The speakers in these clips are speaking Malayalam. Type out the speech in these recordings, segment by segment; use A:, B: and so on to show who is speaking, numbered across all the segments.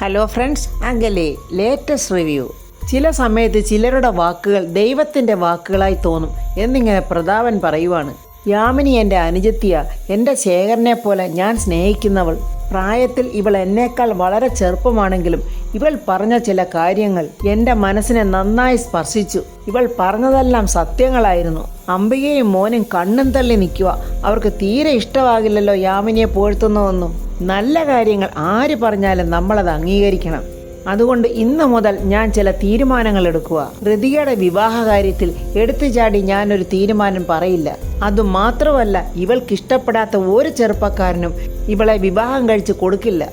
A: ഹലോ ഫ്രണ്ട്സ്, അങ്കലേ ലേറ്റസ്റ്റ് റിവ്യൂ. ചില സമയത്ത് ചിലരുടെ വാക്കുകൾ ദൈവത്തിൻ്റെ വാക്കുകളായി തോന്നും എന്നിങ്ങനെ പ്രതാപൻ പറയുവാണ്. യാമിനി എൻ്റെ അനുജത്തിയ, എൻ്റെ ശേഖരനെ പോലെ ഞാൻ സ്നേഹിക്കുന്നവൾ. പ്രായത്തിൽ ഇവൾ എന്നേക്കാൾ വളരെ ചെറുപ്പമാണെങ്കിലും ഇവൾ പറഞ്ഞ ചില കാര്യങ്ങൾ എൻ്റെ മനസ്സിനെ നന്നായി സ്പർശിച്ചു. ഇവൾ പറഞ്ഞതെല്ലാം സത്യങ്ങളായിരുന്നു. അംബികയും മോനും കണ്ണും തള്ളി നിൽക്കുക. അവർക്ക് തീരെ ഇഷ്ടമാകില്ലല്ലോ യാമിനിയെ പുകഴ്ത്തുന്നതൊന്നും. നല്ല കാര്യങ്ങൾ ആര് പറഞ്ഞാലും നമ്മളത് അംഗീകരിക്കണം. അതുകൊണ്ട് ഇന്ന് മുതൽ ഞാൻ ചില തീരുമാനങ്ങൾ എടുക്കുക. ഋതികയുടെ വിവാഹ കാര്യത്തിൽ എടുത്തു ചാടി ഞാനൊരു തീരുമാനം പറയില്ല. അതുമാത്രമല്ല, ഇവൾക്കിഷ്ടപ്പെടാത്ത ഒരു ചെറുപ്പക്കാരനും ഇവളെ വിവാഹം കഴിച്ച് കൊടുക്കില്ല.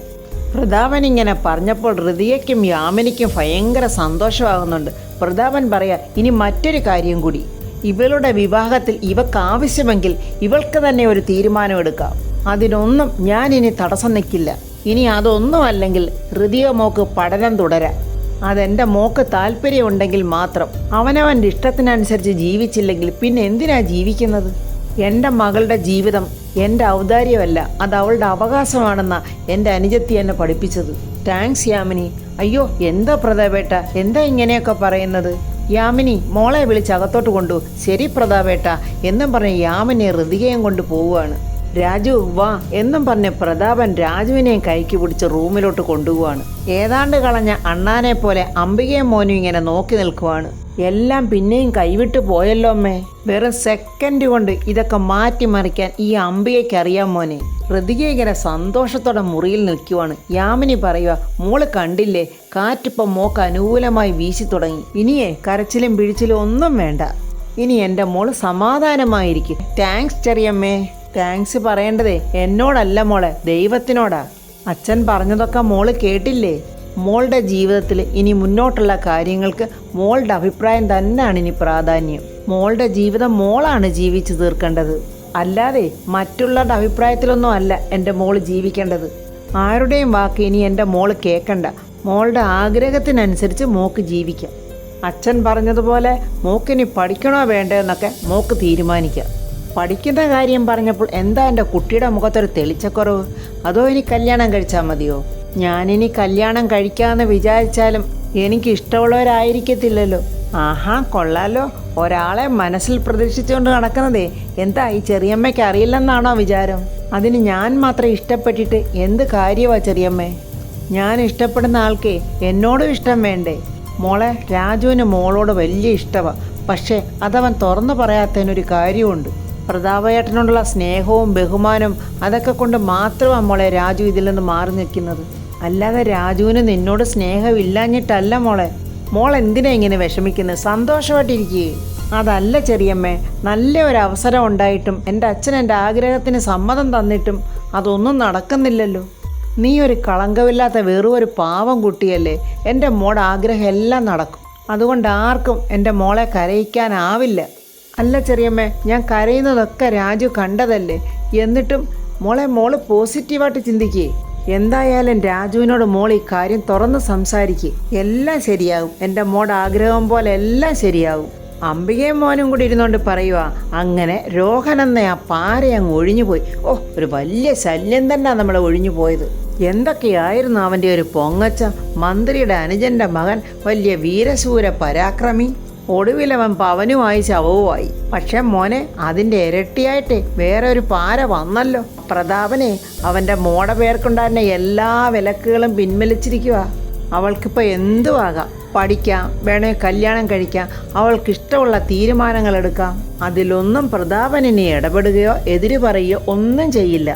A: പ്രതാപൻ ഇങ്ങനെ പറഞ്ഞപ്പോൾ ഋതികയ്ക്കും യാമിനിക്കും ഭയങ്കര സന്തോഷമാകുന്നുണ്ട്. പ്രതാപൻ പറയാ, ഇനി മറ്റൊരു കാര്യം കൂടി. ഇവളുടെ വിവാഹത്തിൽ ഇവക്ക് ആവശ്യമെങ്കിൽ ഇവൾക്ക് തന്നെ ഒരു തീരുമാനമെടുക്കാം. അതിനൊന്നും ഞാൻ ഇനി തടസ്സം നിൽക്കില്ല. ഇനി അതൊന്നും അല്ലെങ്കിൽ ഋതിക മോക്ക് പഠനം തുടരാം. അതെൻ്റെ മോക്ക് താല്പര്യമുണ്ടെങ്കിൽ മാത്രം. അവനവൻ്റെ ഇഷ്ടത്തിനനുസരിച്ച് ജീവിച്ചില്ലെങ്കിൽ പിന്നെ എന്തിനാ ജീവിക്കുന്നത്? എൻ്റെ മകളുടെ ജീവിതം എൻ്റെ ഔദാര്യമല്ല, അത് അവളുടെ അവകാശമാണെന്നാ എൻ്റെ അനുജത്തി എന്നെ പഠിപ്പിച്ചത്. താങ്ക്സ് യാമിനി. അയ്യോ, എന്താ പ്രതാപേട്ട, എന്താ ഇങ്ങനെയൊക്കെ പറയുന്നത്? യാമിനി മോളെ വിളിച്ച് അകത്തോട്ട് കൊണ്ടു. ശരി പ്രതാപേട്ട എന്നും പറഞ്ഞ് യാമിനി ഋതികയും കൊണ്ട് പോവുകയാണ്. രാജു വാ എന്നും പറഞ്ഞ് പ്രതാപൻ രാജുവിനെയും കൈക്ക് പിടിച്ച് റൂമിലോട്ട് കൊണ്ടുപോവാണ്. ഏതാണ്ട് കളഞ്ഞ അണ്ണാനെ പോലെ അംബികയും മോനും ഇങ്ങനെ നോക്കി നിൽക്കുവാണ്. എല്ലാം പിന്നെയും കൈവിട്ട് പോയല്ലോ അമ്മേ. വെറും സെക്കൻഡ് കൊണ്ട് ഇതൊക്കെ മാറ്റിമറിക്കാൻ ഈ അംബികയ്ക്ക് അറിയാം മോനെ. ഋതിക ഇങ്ങനെ സന്തോഷത്തോടെ മുറിയിൽ നിൽക്കുവാണ്. യാമിനി പറയുക, മോള് കണ്ടില്ലേ, കാറ്റിപ്പം മോക്ക് അനുകൂലമായി വീശി തുടങ്ങി. ഇനിയേ കരച്ചിലും പിഴിച്ചിലും ഒന്നും വേണ്ട. ഇനി എൻ്റെ മോള് സമാധാനമായിരിക്കും. താങ്ക്സ് ചെറിയമ്മേ. താങ്ക്സ് പറയേണ്ടതേ എന്നോടല്ല മോളെ, ദൈവത്തിനോടാ. അച്ഛൻ പറഞ്ഞതൊക്കെ മോള് കേട്ടില്ലേ? മോളുടെ ജീവിതത്തിൽ ഇനി മുന്നോട്ടുള്ള കാര്യങ്ങൾക്ക് മോളുടെ അഭിപ്രായം തന്നെയാണ് ഇനി പ്രാധാന്യം. മോളുടെ ജീവിതം മോളാണ് ജീവിച്ചു തീർക്കേണ്ടത്, അല്ലാതെ മറ്റുള്ളവരുടെ അഭിപ്രായത്തിലൊന്നും അല്ല എൻ്റെ മോള് ജീവിക്കേണ്ടത്. ആരുടെയും വാക്ക് ഇനി എൻ്റെ മോള് കേൾക്കണ്ട. മോളുടെ ആഗ്രഹത്തിനനുസരിച്ച് മോക്ക് ജീവിക്കാം. അച്ഛൻ പറഞ്ഞതുപോലെ മോക്കിനി പഠിക്കണോ വേണ്ടോ എന്നൊക്കെ മോക്ക് തീരുമാനിക്കാം. പഠിക്കുന്ന കാര്യം പറഞ്ഞപ്പോൾ എന്താ എൻ്റെ കുട്ടിയുടെ മുഖത്തൊരു തെളിച്ചക്കുറവ്? അതോ ഇനി കല്യാണം കഴിച്ചാൽ മതിയോ? ഞാനിനി കല്യാണം കഴിക്കാമെന്ന് വിചാരിച്ചാലും എനിക്ക് ഇഷ്ടമുള്ളവരായിരിക്കത്തില്ലല്ലോ. ആഹാ, കൊള്ളാലോ, ഒരാളെ മനസ്സിൽ പ്രതീക്ഷിച്ചുകൊണ്ട് നടക്കുന്നതേ. എന്താ ഈ ചെറിയമ്മയ്ക്ക് അറിയില്ലെന്നാണോ വിചാരം? അതിന് ഞാൻ മാത്രം ഇഷ്ടപ്പെട്ടിട്ട് എന്ത് കാര്യമാ ചെറിയമ്മേ? ഞാൻ ഇഷ്ടപ്പെടുന്ന ആൾക്കേ എന്നോടും ഇഷ്ടം വേണ്ടേ? മോളെ, രാജുവിന് മോളോട് വലിയ ഇഷ്ടമാണ്. പക്ഷേ അതവൻ തുറന്നു പറയാത്തതിനൊരു കാര്യമുണ്ട്. പ്രതാപേട്ടനോടുള്ള സ്നേഹവും ബഹുമാനവും അതൊക്കെ കൊണ്ട് മാത്രമാണ് മോളെ രാജു ഇതിൽ നിന്ന് മാറി നിൽക്കുന്നത്. അല്ലാതെ രാജുവിന് നിന്നോട് സ്നേഹമില്ലാഞ്ഞിട്ടല്ല മോളെ. മോൾ എന്തിനാ ഇങ്ങനെ വിഷമിക്കുന്നത്? സന്തോഷമായിട്ടിരിക്കുകയെ. അതല്ല ചെറിയമ്മേ, നല്ല ഒരു അവസരം ഉണ്ടായിട്ടും എൻ്റെ അച്ഛൻ എൻ്റെ ആഗ്രഹത്തിന് സമ്മതം തന്നിട്ടും അതൊന്നും നടക്കുന്നില്ലല്ലോ. നീ ഒരു കളങ്കമില്ലാത്ത വെറും ഒരു പാവം കുട്ടിയല്ലേ. എൻ്റെ മോളുടെ ആഗ്രഹം എല്ലാം നടക്കും. അതുകൊണ്ട് ആർക്കും എൻ്റെ മോളെ കരയിക്കാനാവില്ല. അല്ല ചെറിയമ്മേ, ഞാൻ കരയുന്നതൊക്കെ രാജു കണ്ടതല്ലേ. എന്നിട്ടും മോള് പോസിറ്റീവായിട്ട് ചിന്തിക്കേ. എന്തായാലും രാജുവിനോട് മോൾ ഈ കാര്യം തുറന്ന് സംസാരിക്കേ. എല്ലാം ശരിയാകും. എൻ്റെ മോളുടെ ആഗ്രഹം പോലെ എല്ലാം ശരിയാകും. അംബികയും മോനും കൂടി ഇരുന്നുകൊണ്ട് പറയുക, അങ്ങനെ രോഹൻ എന്ന ആ പാര അങ്ങ് ഒഴിഞ്ഞു പോയി. ഓ, ഒരു വലിയ ശല്യം തന്നെ നമ്മളെ ഒഴിഞ്ഞു പോയത്. എന്തൊക്കെയായിരുന്നു അവൻ്റെ ഒരു പൊങ്ങച്ച. മന്ത്രിയുടെ അനുജൻ്റെ മകൻ, വലിയ വീരശൂര പരാക്രമി. ഒടുവിലവൻ പവനുമായി ശവവുമായി. പക്ഷെ മോനെ, അതിൻ്റെ ഇരട്ടിയായിട്ട് വേറെ ഒരു പാര വന്നല്ലോ. പ്രതാപനെ അവൻ്റെ മോടെ പേർക്കുണ്ടായിരുന്ന എല്ലാ വിലക്കുകളും പിൻവലിച്ചിരിക്കുക. അവൾക്കിപ്പോൾ എന്തുവാകാം. പഠിക്കാം, വേണേ കല്യാണം കഴിക്കാം, അവൾക്കിഷ്ടമുള്ള തീരുമാനങ്ങൾ എടുക്കാം. അതിലൊന്നും പ്രതാപനിനി ഇടപെടുകയോ എതിര് പറയുകയോ ഒന്നും ചെയ്യില്ല.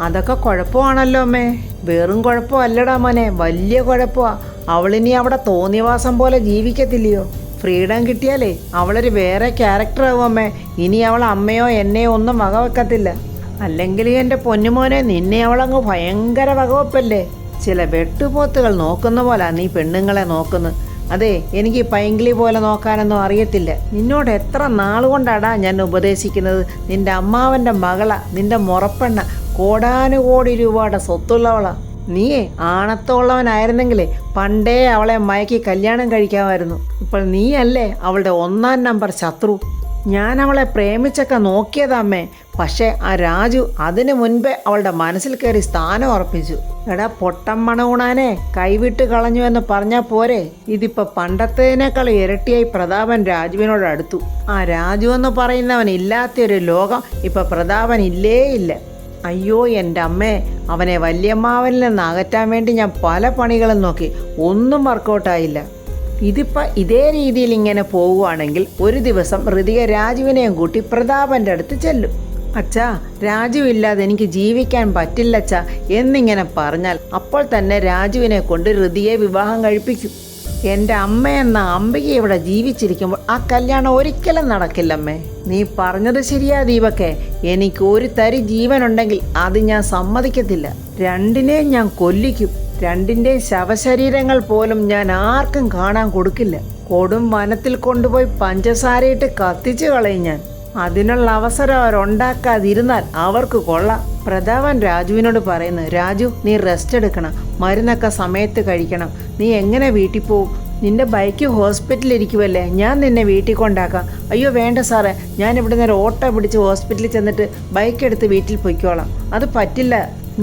A: അതൊക്കെ കുഴപ്പമാണല്ലോ അമ്മേ. വെറും കുഴപ്പമല്ലടാ മോനെ, വലിയ കുഴപ്പമാണ്. അവളിനി അവിടെ തോന്നിയവാസം പോലെ ജീവിക്കത്തില്ലയോ? ഫ്രീഡം കിട്ടിയാലേ അവളൊരു വേറെ ക്യാരക്ടറാവും അമ്മേ. ഇനി അവൾ അമ്മയോ എന്നെയോ ഒന്നും വകവെക്കത്തില്ല. അല്ലെങ്കിൽ എൻ്റെ പൊന്നുമോനെ, നിന്നെ അവളങ്ങ് ഭയങ്കര വകവെപ്പല്ലേ. ചില വെട്ടുപോത്തുകൾ നോക്കുന്ന പോലെ നീ പെണ്ണുങ്ങളെ നോക്കുന്നത്. അതെ, എനിക്ക് പൈങ്കിളി പോലെ നോക്കാനൊന്നും അറിയത്തില്ല. നിന്നോട് എത്ര നാളുകൊണ്ടാടാ ഞാൻ ഉപദേശിക്കുന്നത്? നിൻ്റെ അമ്മാവൻ്റെ മകളാ, നിൻ്റെ മുറപ്പെണ്ണ, കോടാനുകോടി രൂപയുടെ സ്വത്തുള്ളവളാ. നീയേ ആണത്തമുള്ളവനായിരുന്നെങ്കിലേ പണ്ടേ അവളെ മയക്കി കല്യാണം കഴിക്കാമായിരുന്നു. ഇപ്പോൾ നീയല്ലേ അവളുടെ 1-ാം നമ്പർ ശത്രു. ഞാൻ അവളെ പ്രേമിച്ചൊക്കെ നോക്കിയതമ്മേ. പക്ഷേ ആ രാജു അതിനു മുൻപേ അവളുടെ മനസ്സിൽ കയറി സ്ഥാനം ഉറപ്പിച്ചു. എടാ പൊട്ടം മണകൂണാനെ, കൈവിട്ട് കളഞ്ഞു എന്ന് പറഞ്ഞാൽ പോരെ? ഇതിപ്പോൾ പണ്ടത്തേനേക്കാൾ ഇരട്ടിയായി പ്രതാപൻ രാജുവിനോട് അടുത്തു. ആ രാജു എന്ന് പറയുന്നവൻ ഇല്ലാത്തൊരു ലോകം ഇപ്പം പ്രതാപൻ ഇല്ലേ ഇല്ല. അയ്യോ എൻ്റെ അമ്മേ, അവനെ വല്യമ്മാവനിൽ നിന്ന് അകറ്റാൻ വേണ്ടി ഞാൻ പല പണികളും നോക്കി, ഒന്നും വർക്കൗട്ടായില്ല. ഇതിപ്പോൾ ഇതേ രീതിയിൽ ഇങ്ങനെ പോവുകയാണെങ്കിൽ ഒരു ദിവസം ഋതിക രാജുവിനെയും കൂട്ടി പ്രതാപൻ്റെ അടുത്ത് ചെല്ലും. അച്ഛാ, രാജു ഇല്ലാതെ എനിക്ക് ജീവിക്കാൻ പറ്റില്ലച്ചാ എന്നിങ്ങനെ പറഞ്ഞാൽ അപ്പോൾ തന്നെ രാജുവിനെ കൊണ്ട് ഋതിയെ വിവാഹം കഴിപ്പിക്കും. എൻ്റെ അമ്മയെന്ന അംബിക ഇവിടെ ജീവിച്ചിരിക്കുമ്പോൾ ആ കല്യാണം ഒരിക്കലും നടക്കില്ലമ്മേ. നീ പറഞ്ഞത് ശരിയാ ദീപക്കെ. എനിക്ക് ഒരു തരി ജീവനുണ്ടെങ്കിൽ അത് ഞാൻ സമ്മതിക്കത്തില്ല. രണ്ടിനെയും ഞാൻ കൊല്ലിക്കും. രണ്ടിൻ്റെയും ശവശരീരങ്ങൾ പോലും ഞാൻ ആർക്കും കാണാൻ കൊടുക്കില്ല. കൊടും വനത്തിൽ കൊണ്ടുപോയി പഞ്ചസാരയിട്ട് കത്തിച്ചു കളയും ഞാൻ. അതിനുള്ള അവസരം അവരുണ്ടാക്കാതിരുന്നാൽ അവർക്ക് കൊള്ളാം. പ്രതാപൻ രാജുവിനോട് പറയുന്നു, രാജു നീ റെസ്റ്റ് എടുക്കണം, മരുന്നൊക്കെ സമയത്ത് കഴിക്കണം. നീ എങ്ങനെ വീട്ടിൽ പോവും? നിന്റെ ബൈക്ക് ഹോസ്പിറ്റലിൽ ഇരിക്കുമല്ലേ, ഞാൻ നിന്നെ വീട്ടിൽ കൊണ്ടാക്കാം. അയ്യോ വേണ്ട സാറേ, ഞാൻ ഇവിടെ നിന്ന് ഒരു ഓട്ടോ പിടിച്ച് ഹോസ്പിറ്റലിൽ ചെന്നിട്ട് ബൈക്ക് എടുത്ത് വീട്ടിൽ പൊയ്ക്കോളാം. അത് പറ്റില്ല,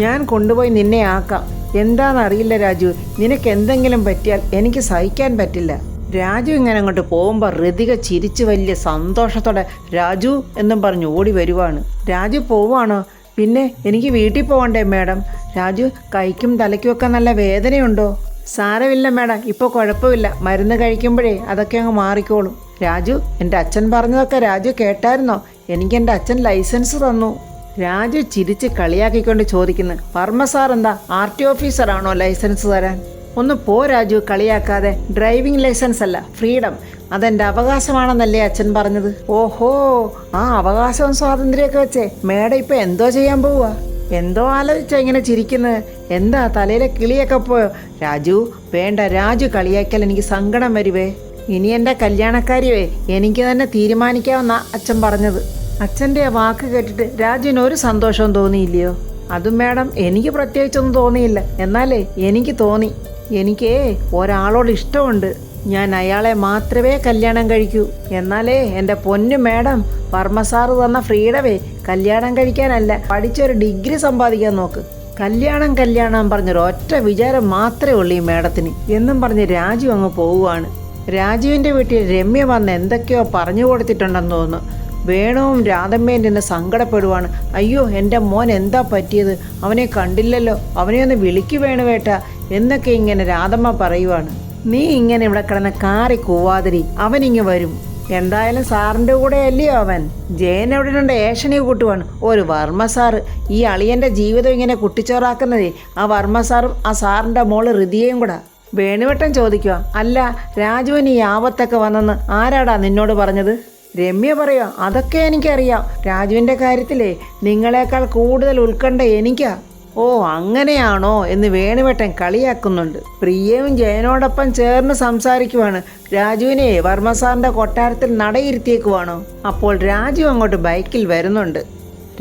A: ഞാൻ കൊണ്ടുപോയി നിന്നെ ആക്കാം. എന്താണെന്നറിയില്ല രാജു, നിനക്ക് എന്തെങ്കിലും പറ്റിയാൽ എനിക്ക് സഹിക്കാൻ പറ്റില്ല. രാജു ഇങ്ങനെ അങ്ങോട്ട് പോകുമ്പോൾ ഋതിക ചിരിച്ച് വലിയ സന്തോഷത്തോടെ രാജു എന്നും പറഞ്ഞ് ഓടി വരുവാണ്. രാജു പോവാണോ? പിന്നെ എനിക്ക് വീട്ടിൽ പോകണ്ടേ മാഡം? രാജു, കൈക്കും തലയ്ക്കുമൊക്കെ നല്ല വേദനയുണ്ടോ? സാരമില്ല മാഡം, ഇപ്പോൾ കുഴപ്പമില്ല, മരുന്ന് കഴിക്കുമ്പോഴേ അതൊക്കെ അങ്ങ് മാറിക്കോളും. രാജു, എൻ്റെ അച്ഛൻ പറഞ്ഞതൊക്കെ രാജു കേട്ടായിരുന്നോ? എനിക്ക് എൻ്റെ അച്ഛൻ ലൈസൻസ് തന്നു. രാജു ചിരിച്ച് കളിയാക്കിക്കൊണ്ട് ചോദിക്കുന്നു, വർമ്മ സാർ എന്താ RT ഓഫീസറാണോ ലൈസൻസ് തരാൻ? ഒന്ന് പോ രാജു, കളിയാക്കാതെ. ഡ്രൈവിംഗ് ലൈസൻസ് അല്ല, ഫ്രീഡം. അതെൻ്റെ അവകാശമാണെന്നല്ലേ അച്ഛൻ പറഞ്ഞത്? ഓഹോ, ആ അവകാശവും സ്വാതന്ത്ര്യമൊക്കെ വെച്ചേ മേഡം ഇപ്പം എന്തോ ചെയ്യാൻ പോവുക? എന്തോ ആലോചിച്ചാ ഇങ്ങനെ ചിരിക്കുന്നത്? എന്താ തലയിലെ കിളിയൊക്കെ പോയോ? രാജു വേണ്ട, രാജു കളിയാക്കിയാൽ എനിക്ക് സങ്കടം വരുവേ. ഇനി എൻ്റെ കല്യാണക്കാരിയേ എനിക്ക് തന്നെ തീരുമാനിക്കാമെന്നാ അച്ഛൻ പറഞ്ഞത്. അച്ഛൻ്റെ വാക്ക് കേട്ടിട്ട് രാജുവിന് ഒരു സന്തോഷവും തോന്നിയില്ലയോ? അതും മാഡം എനിക്ക് പ്രത്യേകിച്ചൊന്നും തോന്നിയില്ല, എന്നാലേ എനിക്ക് തോന്നി. എനിക്കേ ഒരാളോട് ഇഷ്ടമുണ്ട്. ഞാൻ അയാളെ മാത്രമേ കല്യാണം കഴിക്കൂ. എന്നാലേ എൻ്റെ പൊന്നു മാഡം, വർമ്മ സാറ് തന്ന ഫ്രീഡമേ കല്യാണം കഴിക്കാനല്ല, പഠിച്ചൊരു ഡിഗ്രി സമ്പാദിക്കാൻ നോക്ക്. കല്യാണം പറഞ്ഞൊരു ഒറ്റ വിചാരം മാത്രമേ ഉള്ളൂ ഈ മാഡത്തിന് എന്നും പറഞ്ഞ് രാജു അങ്ങ് പോവുകയാണ്. രാജുവിൻ്റെ വീട്ടിൽ രമ്യ വന്ന് എന്തൊക്കെയോ പറഞ്ഞു കൊടുത്തിട്ടുണ്ടെന്ന് തോന്നുന്നു. വേണുവും രാധമ്മയും നിന്ന് സങ്കടപ്പെടുവാണ്. അയ്യോ എൻ്റെ മോൻ എന്താ പറ്റിയത്? അവനെ കണ്ടില്ലല്ലോ, അവനെ ഒന്ന് വിളിക്കു വേണുവേട്ട എന്നൊക്കെ ഇങ്ങനെ രാധമ്മ പറയുവാണ്. നീ ഇങ്ങനെ ഇവിടെ കിടന്ന് കാറി കൂവാതിരി, അവനിങ്ങ് വരും. എന്തായാലും സാറിൻ്റെ കൂടെ അല്ലയോ അവൻ? ജയൻ എവിടെ ഉണ്ട്? ഏഷണി കൂട്ടുവാണ്. ഒരു വർമ്മ സാറ് ഈ അളിയൻ്റെ ജീവിതം ഇങ്ങനെ കുട്ടിച്ചോറാക്കുന്നതേ ആ വർമ്മ സാറും ആ സാറിൻ്റെ മോള് ഋതിയയും കൂടെ. വേണുവേട്ടൻ ചോദിക്കുക, അല്ല രാജുവിന് ഈ ആപത്തൊക്കെ വന്നെന്ന് ആരാടാ നിന്നോട് പറഞ്ഞത്? രമ്യ പറയുക, അതൊക്കെ എനിക്കറിയാം. രാജുവിൻ്റെ കാര്യത്തിലേ നിങ്ങളെക്കാൾ കൂടുതൽ ഉത്കണ്ഠ എനിക്കാ. ഓ അങ്ങനെയാണോ എന്ന് വേണുവേട്ടൻ കളിയാക്കുന്നുണ്ട്. പ്രിയയും ജയനോടൊപ്പം ചേർന്ന് സംസാരിക്കുവാണ്. രാജുവിനെ വർമ്മ സാറിൻ്റെ കൊട്ടാരത്തിൽ നടയിരുത്തിയേക്കുവാണോ? അപ്പോൾ രാജു അങ്ങോട്ട് ബൈക്കിൽ വരുന്നുണ്ട്.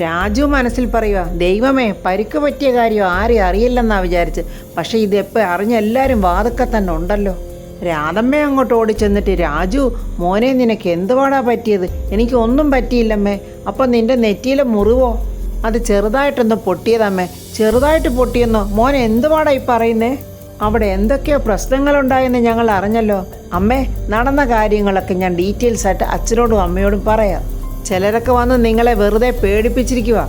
A: രാജു മനസ്സിൽ പറയുക, ദൈവമേ പരിക്ക് പറ്റിയ കാര്യം ആരെയും അറിയില്ലെന്നാ വിചാരിച്ച്. പക്ഷെ ഇതെപ്പോൾ അറിഞ്ഞ എല്ലാവരും വാതൊക്കെ തന്നെ ഉണ്ടല്ലോ. രാധമ്മ അങ്ങോട്ട് ഓടിച്ചെന്നിട്ട്, രാജു മോനെ നിനക്ക് എന്തുവാടാ പറ്റിയത്? എനിക്ക് ഒന്നും പറ്റിയില്ലമ്മേ. അപ്പം നിന്റെ നെറ്റിയിലെ മുറിവോ? അത് ചെറുതായിട്ടൊന്ന് പൊട്ടിയതമ്മേ. ചെറുതായിട്ട് പൊട്ടിയെന്നോ? മോനെ എന്തുവാടാ ഈ പറയുന്നേ? അവിടെ എന്തൊക്കെയോ പ്രശ്നങ്ങളുണ്ടായെന്ന് ഞങ്ങൾ അറിഞ്ഞല്ലോ. അമ്മേ, നടന്ന കാര്യങ്ങളൊക്കെ ഞാൻ ഡീറ്റെയിൽസ് ആയിട്ട് അച്ഛനോടും അമ്മയോടും പറയാം. ചിലരൊക്കെ വന്ന് നിങ്ങളെ വെറുതെ പേടിപ്പിച്ചിരിക്കുക.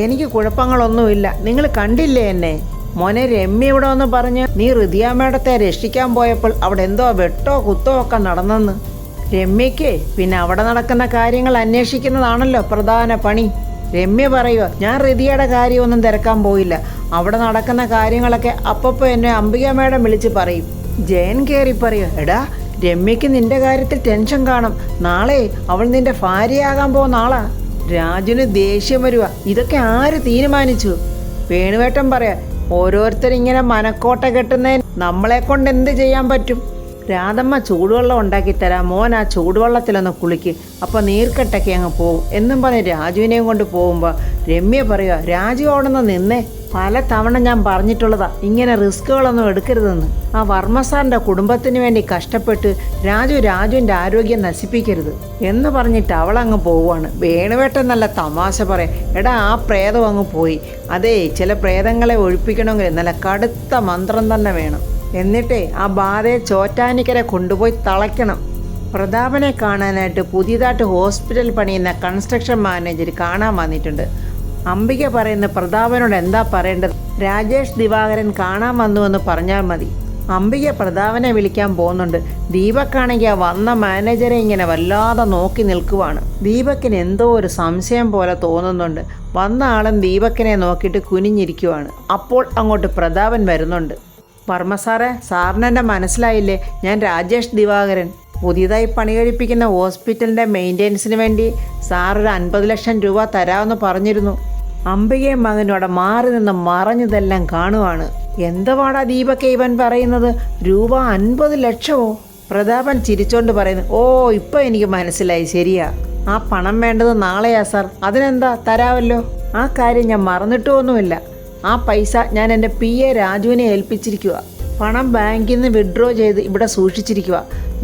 A: എനിക്ക് കുഴപ്പങ്ങളൊന്നുമില്ല, നിങ്ങൾ കണ്ടില്ലേ എന്നെ? മോനെ രമ്യ ഇവിടെ വന്ന് പറഞ്ഞ് നീ ഋതിയ മേഡത്തെ രക്ഷിക്കാൻ പോയപ്പോൾ അവിടെ എന്തോ വെട്ടോ കുത്തോ ഒക്കെ നടന്നെന്ന്. രമ്യയ്ക്ക് പിന്നെ അവിടെ നടക്കുന്ന കാര്യങ്ങൾ അന്വേഷിക്കുന്നതാണല്ലോ പ്രധാന പണി. രമ്യ പറയുക, ഞാൻ ഋതിയുടെ കാര്യമൊന്നും തിരക്കാൻ പോയില്ല. അവിടെ നടക്കുന്ന കാര്യങ്ങളൊക്കെ അപ്പപ്പോൾ എന്നെ അംബിക മേഡം വിളിച്ച് പറയും. ജയൻ കയറി പറയുക, എടാ രമ്യയ്ക്ക് നിന്റെ കാര്യത്തിൽ ടെൻഷൻ കാണും. നാളെ അവൾ നിന്റെ ഭാര്യയാകാൻ പോകുന്ന ആളാ. രാജുവിന് ദേഷ്യം വരുക. ഇതൊക്കെ ആര് തീരുമാനിച്ചു? വേണുവേട്ടൻ പറയാ, ഓരോരുത്തരിങ്ങനെ മനക്കോട്ട കെട്ടുന്നതിന് നമ്മളെ കൊണ്ട് എന്ത് ചെയ്യാൻ പറ്റും? രാധമ്മ ചൂടുവെള്ളം ഉണ്ടാക്കിത്തരാം, മോൻ ആ ചൂടുവെള്ളത്തിലൊന്ന് കുളിക്ക്, അപ്പോൾ നീർക്കെട്ടൊക്കെ അങ്ങ് പോവും എന്നും പറഞ്ഞ് രാജുവിനെയും കൊണ്ട് പോകുമ്പോൾ രമ്യ പറയുക, രാജു അവിടെ നിന്ന് നിന്നേ, പല തവണ ഞാൻ പറഞ്ഞിട്ടുള്ളതാ ഇങ്ങനെ റിസ്കുകളൊന്നും എടുക്കരുതെന്ന്. ആ വർമ്മ സാറിൻ്റെ കുടുംബത്തിന് വേണ്ടി കഷ്ടപ്പെട്ട് രാജുവിൻ്റെ ആരോഗ്യം നശിപ്പിക്കരുത് എന്ന് പറഞ്ഞിട്ട് അവളങ്ങ് പോവുകയാണ്. വേണുവേട്ടൻ നല്ല തമാശ പറയാം, എടാ ആ പ്രേതം അങ്ങ് പോയി. അതേ, ചില പ്രേതങ്ങളെ ഒഴിപ്പിക്കണമെങ്കിൽ നല്ല കടുത്ത മന്ത്രം തന്നെ വേണം. എന്നിട്ടേ ആ ബാധയെ ചോറ്റാനിക്കരെ കൊണ്ടുപോയി തളയ്ക്കണം. പ്രതാപനെ കാണാനായിട്ട് പുതിയതായിട്ട് ഹോസ്പിറ്റൽ പണിയുന്ന കൺസ്ട്രക്ഷൻ മാനേജർ കാണാൻ വന്നിട്ടുണ്ട്. അംബിക പറയുന്ന പ്രതാപനോട് എന്താ പറയേണ്ടത്? രാജേഷ് ദിവാകരൻ കാണാൻ വന്നുവെന്ന് പറഞ്ഞാൽ മതി. അംബിക പ്രതാപനെ വിളിക്കാൻ പോകുന്നുണ്ട്. ദീപക്കാണെങ്കിൽ ആ വന്ന മാനേജറെ ഇങ്ങനെ വല്ലാതെ നോക്കി നിൽക്കുവാണ്. ദീപക്കിന് എന്തോ ഒരു സംശയം പോലെ തോന്നുന്നുണ്ട്. വന്ന ആളും ദീപക്കിനെ നോക്കിയിട്ട് കുനിഞ്ഞിരിക്കുവാണ്. അപ്പോൾ അങ്ങോട്ട് പ്രതാപൻ വരുന്നുണ്ട്. വർമ്മ സാറേ, സാറിനെന്നെ മനസ്സിലായില്ലേ? ഞാൻ രാജേഷ് ദിവാകരൻ. പുതിയതായി പണി കഴിപ്പിക്കുന്ന ഹോസ്പിറ്റലിൻ്റെ മെയിൻ്റെനൻസിന് വേണ്ടി സാറൊരു 50 ലക്ഷം രൂപ തരാമെന്ന് പറഞ്ഞിരുന്നു. അംബികയും മകനും അവിടെ മാറി നിന്ന് മറഞ്ഞതെല്ലാം കാണുവാണ്. എന്തുവാടാ ദീപക്കെ ഇവൻ പറയുന്നത്? രൂപ 50 ലക്ഷമോ? പ്രതാപൻ ചിരിച്ചോണ്ട് പറയുന്നു, ഓ ഇപ്പം എനിക്ക് മനസ്സിലായി, ശരിയാ. ആ പണം വേണ്ടത് നാളെയാ സാർ. അതിനെന്താ, തരാമല്ലോ. ആ കാര്യം ഞാൻ മറന്നിട്ടൊന്നുമില്ല. ആ പൈസ ഞാൻ എൻ്റെ PA രാജുവിനെ ഏൽപ്പിച്ചിരിക്കുക. പണം ബാങ്കിൽ നിന്ന് വിഡ്രോ ചെയ്ത് ഇവിടെ സൂക്ഷിച്ചിരിക്കുക.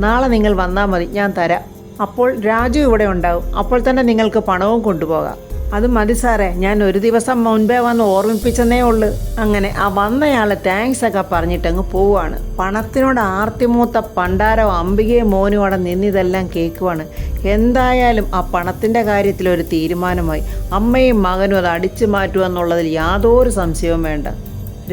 A: നാളെ നിങ്ങൾ വന്നാൽ മതി, ഞാൻ തരാം. അപ്പോൾ രാജു ഇവിടെ ഉണ്ടാവും. അപ്പോൾ തന്നെ നിങ്ങൾക്ക് പണവും കൊണ്ടുപോകാം. അത് മതി സാറേ, ഞാൻ ഒരു ദിവസം മുൻപേ വന്ന് ഓർമ്മിപ്പിച്ചെന്നേ ഉള്ളൂ. അങ്ങനെ ആ വന്നയാൾ താങ്ക്സ് ഒക്കെ പറഞ്ഞിട്ടങ്ങ് പോവുകയാണ്. പണത്തിനോട് ആർത്തിമൂത്ത പണ്ടാരോ അംബികയും മോനും അവിടെ നിന്നിതെല്ലാം കേൾക്കുവാണ്. എന്തായാലും ആ പണത്തിൻ്റെ കാര്യത്തിൽ ഒരു തീരുമാനമായി. അമ്മയും മകനും അത് അടിച്ചു മാറ്റുമെന്നുള്ളതിൽ യാതൊരു സംശയവും വേണ്ട.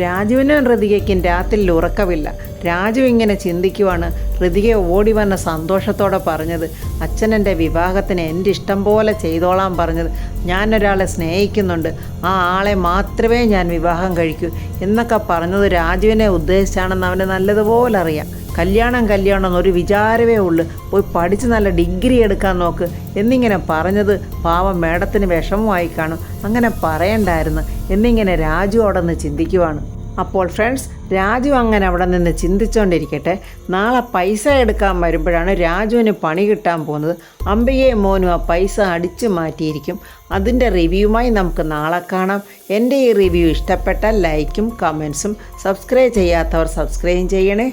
A: രാജുവിനും ഋതികയ്ക്കും രാത്രിയിൽ ഉറക്കമില്ല. രാജു ഇങ്ങനെ ചിന്തിക്കുവാണ്. ഋതിക ഓടി വന്ന സന്തോഷത്തോടെ പറഞ്ഞത്, അച്ഛനെൻ്റെ വിവാഹത്തിന് എൻ്റെ ഇഷ്ടം പോലെ ചെയ്തോളാൻ പറഞ്ഞത്. ഞാനൊരാളെ സ്നേഹിക്കുന്നുണ്ട്, ആ ആളെ മാത്രമേ ഞാൻ വിവാഹം കഴിക്കൂ എന്നൊക്കെ പറഞ്ഞത് രാജുവിനെ ഉദ്ദേശിച്ചാണെന്ന് അവന് നല്ലതുപോലെ അറിയാം. കല്യാണം എന്നൊരു വിചാരമേ ഉള്ളൂ, പോയി പഠിച്ച് നല്ല ഡിഗ്രി എടുക്കാൻ നോക്ക് എന്നിങ്ങനെ പറഞ്ഞത് പാവം മേഡത്തിന് വിഷമമായി കാണും. അങ്ങനെ പറയണ്ടായിരുന്നു എന്നിങ്ങനെ രാജു അവിടെ നിന്ന് ചിന്തിക്കുവാണ്. അപ്പോൾ ഫ്രണ്ട്സ്, രാജു അങ്ങനെ അവിടെ നിന്ന് ചിന്തിച്ചുകൊണ്ടിരിക്കട്ടെ. നാളെ പൈസ എടുക്കാൻ വരുമ്പോഴാണ് രാജുവിന് പണി കിട്ടാൻ പോകുന്നത്. അംബികയും മോനും ആ പൈസ അടിച്ചു മാറ്റിയിരിക്കും. അതിൻ്റെ റിവ്യൂമായി നമുക്ക് നാളെ കാണാം. എൻ്റെ ഈ റിവ്യൂ ഇഷ്ടപ്പെട്ടാൽ ലൈക്കും കമൻസും, സബ്സ്ക്രൈബ് ചെയ്യാത്തവർ സബ്സ്ക്രൈബ് ചെയ്യണേ.